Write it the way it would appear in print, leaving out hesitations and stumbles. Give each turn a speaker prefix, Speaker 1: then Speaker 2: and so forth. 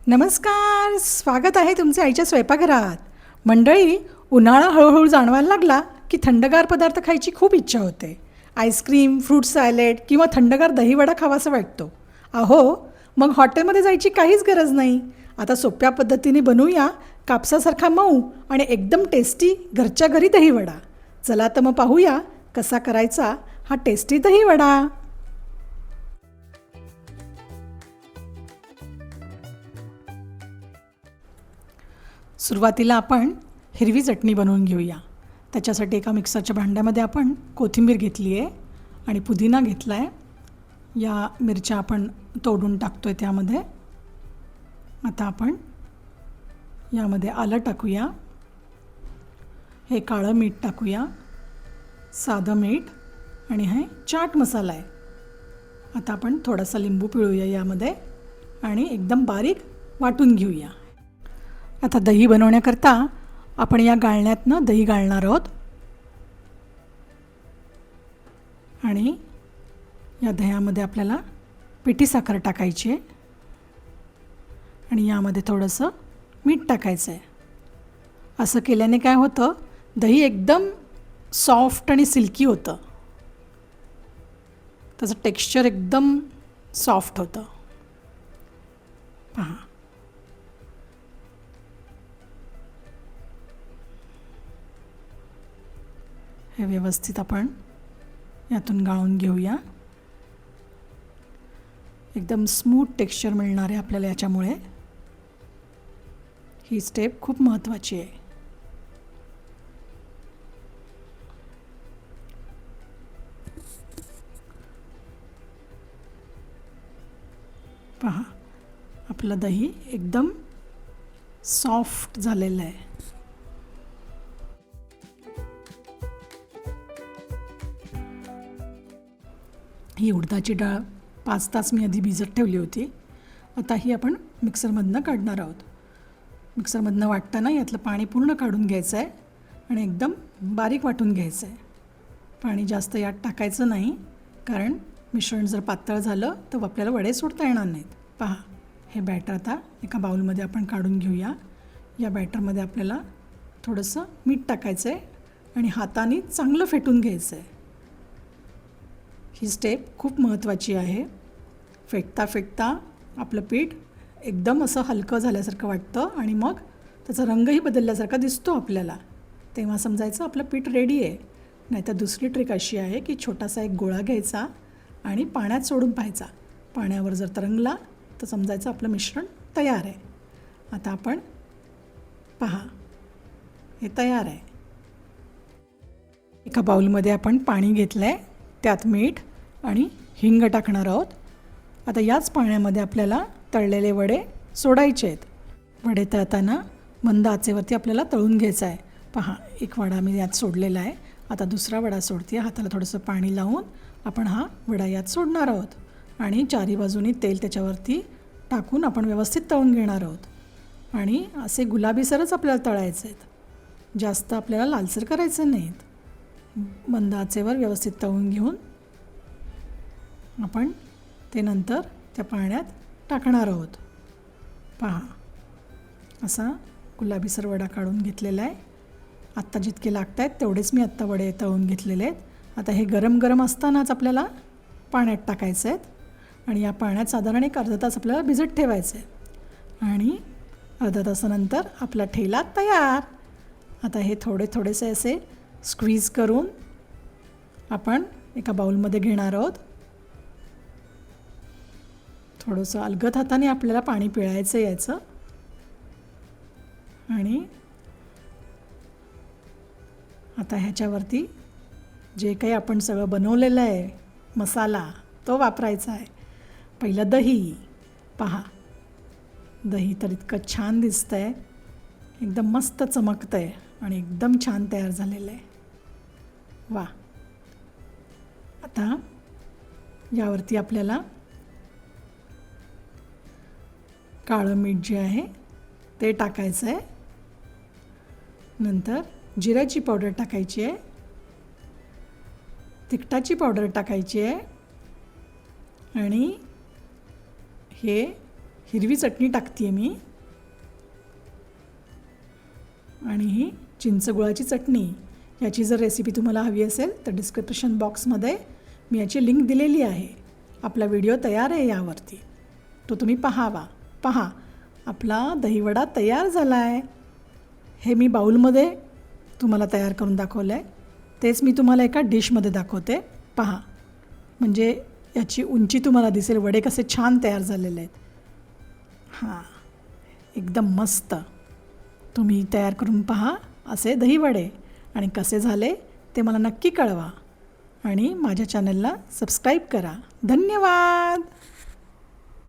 Speaker 1: नमस्कार, स्वागत आहे तुमचे आईच्या स्वयंपाकघरात. मंडळी, उन्हाळा हळूहळू जाणवायला लागला की थंडगार पदार्थ खायची खूप इच्छा होते. आईस्क्रीम, फ्रूट सॅलेड किंवा थंडगार दहीवडा खावासा वाटतो. अहो, मग हॉटेलमध्ये जायची काहीच गरज नाही. आता सोप्या पद्धतीने बनवूया कापसासारखा मऊ आणि एकदम टेस्टी घरच्या घरी दहीवडा. चला तर मग पाहूया कसा करायचा हा टेस्टी दहीवडा. सुरुवातीला आपण हिरवी चटणी बनवून घेऊया. त्याच्यासाठी एका मिक्सरच्या भांड्यामध्ये आपण कोथिंबीर घेतली आहे आणि पुदिना घेतला आहे. या मिरच्या आपण तोडून टाकतो आहे त्यामध्ये. आता आपण यामध्ये आलं टाकूया, हे काळं मीठ टाकूया, साधं मीठ आणि हे चाट मसाला आहे. आता आपण थोडासा लिंबू पिळूया यामध्ये आणि एकदम बारीक वाटून घेऊया. आता दही बनवण्याकरता आपण या गाळण्यातनं दही गाळणार आहोत आणि या दह्यामध्ये आपल्याला पिठी साखर टाकायची आहे आणि यामध्ये थोडंसं मीठ टाकायचं आहे. असं केल्याने काय होतं, दही एकदम सॉफ्ट आणि सिल्की होतं. त्याचं टेक्स्चर एकदम सॉफ्ट होतं. पहा, हे व्यवस्थित आपण यातून गाळून घेऊया. एकदम स्मूथ टेक्स्चर मिळणार आहे आपल्याला याच्यामुळे. ही स्टेप खूप महत्त्वाची आहे. पहा, आपलं दही एकदम सॉफ्ट झालेलं आहे. ही उडदाची डाळ 5 तास मी आधी भिजत ठेवली होती. आता ही आपण मिक्सरमधनं काढणार आहोत. मिक्सरमधनं वाटताना यातलं पाणी पूर्ण काढून घ्यायचं आहे आणि एकदम बारीक वाटून घ्यायचं आहे. पाणी जास्त यात टाकायचं नाही, कारण मिश्रण जर पातळ झालं तर आपल्याला वडे सोडता येणार नाहीत. पहा, हे बॅटर आता एका बाउलमध्ये आपण काढून घेऊया. या बॅटरमध्ये आपल्याला थोडंसं मीठ टाकायचं आहे आणि हाताने चांगलं फेटून घ्यायचं आहे. ही स्टेप खूप महत्त्वाची आहे. फेटता फेटता आपलं पीठ एकदम असं हलकं झाल्यासारखं वाटतं आणि मग त्याचा रंगही बदलल्यासारखा दिसतो आपल्याला. तेव्हा समजायचं आपलं पीठ रेडी आहे. नाहीतर दुसरी ट्रिक अशी आहे की छोटासा एक गोळा घ्यायचा आणि पाण्यात सोडून पाहायचा. पाण्यावर जर तरंगला तर समजायचं आपलं मिश्रण तयार आहे. आता आपण पहा, हे तयार आहे. एका बाउलमध्ये आपण पाणी घेतलं आहे, त्यात मीठ आणि हिंग टाकणार आहोत. आता याच पाण्यामध्ये आपल्याला तळलेले वडे सोडायचे आहेत. वडे तळताना मंद आचेवरती आपल्याला तळून घ्यायचं आहे. पहा, एक वडा मी यात सोडलेला आहे. आता दुसरा वडा सोडते. हाताला थोडंसं पाणी लावून आपण हा वडा यात सोडणार आहोत आणि चारी बाजूनी तेल त्याच्यावरती टाकून आपण व्यवस्थित तळून घेणार आहोत. आणि असे गुलाबीसरच आपल्याला तळायचे आहेत. जास्त आपल्याला लालसर करायचं नाहीत. मंद आचेवर व्यवस्थित तळून घेऊन आपण ते नंतर त्या पाण्यात टाकणार आहोत. पहा, असा गुलाबीसर वडा काढून घेतलेला आहे. आत्ता जितके लागत आहेत तेवढेच मी आत्ता वडे तळून घेतलेले आहेत. आता हे गरम गरम असतानाच आपल्याला पाण्यात टाकायचे आहेत आणि या पाण्यात साधारण एक अर्धा तास आपल्याला भिजत ठेवायचं आहे आणि अर्धा तासानंतर आपला ठेला तयार. आता हे थोडेसे असे स्क्वीज करून आपण एका बाउलमध्ये घेणार आहोत. थोडंसं अलगद हाताने आपल्याला पाणी पिळायचं याचं आणि आता ह्याच्यावरती जे काही आपण सगळं बनवलेलं आहे मसाला तो वापरायचा आहे. पहिलं दही. पहा, दही तर इतकं छान दिसतं आहे, एकदम मस्त चमकतं आहे आणि एकदम छान तयार झालेलं आहे. वा. आता यावरती आपल्याला काळं मीठ जे आहे ते टाकायचं आहे. नंतर जिऱ्याची पावडर टाकायची आहे, तिखटाची पावडर टाकायची आहे आणि हे हिरवी चटणी टाकते आहे मी. आणि ही चिंचगुळाची चटणी. याची जर रेसिपी तुम्हाला हवी असेल तर डिस्क्रिप्शन बॉक्समध्ये मी याची लिंक दिलेली आहे. आपला व्हिडिओ तयार आहे यावरती, तो तुम्ही पहावा. पहा, आपला दहीवडा तयार झाला आहे. हे मी बाऊलमध्ये तुम्हाला तयार करून दाखवलं आहे. तेच मी तुम्हाला एका डिशमध्ये दाखवते. पहा, म्हणजे याची उंची तुम्हाला दिसेल. वडे कसे छान तयार झालेले आहेत. हां, एकदम मस्त. तुम्ही तयार करून पहा असे दहीवडे, आणि कसे झाले ते मला नक्की कळवा. आणि माझ्या चॅनलला सबस्क्राईब करा. धन्यवाद.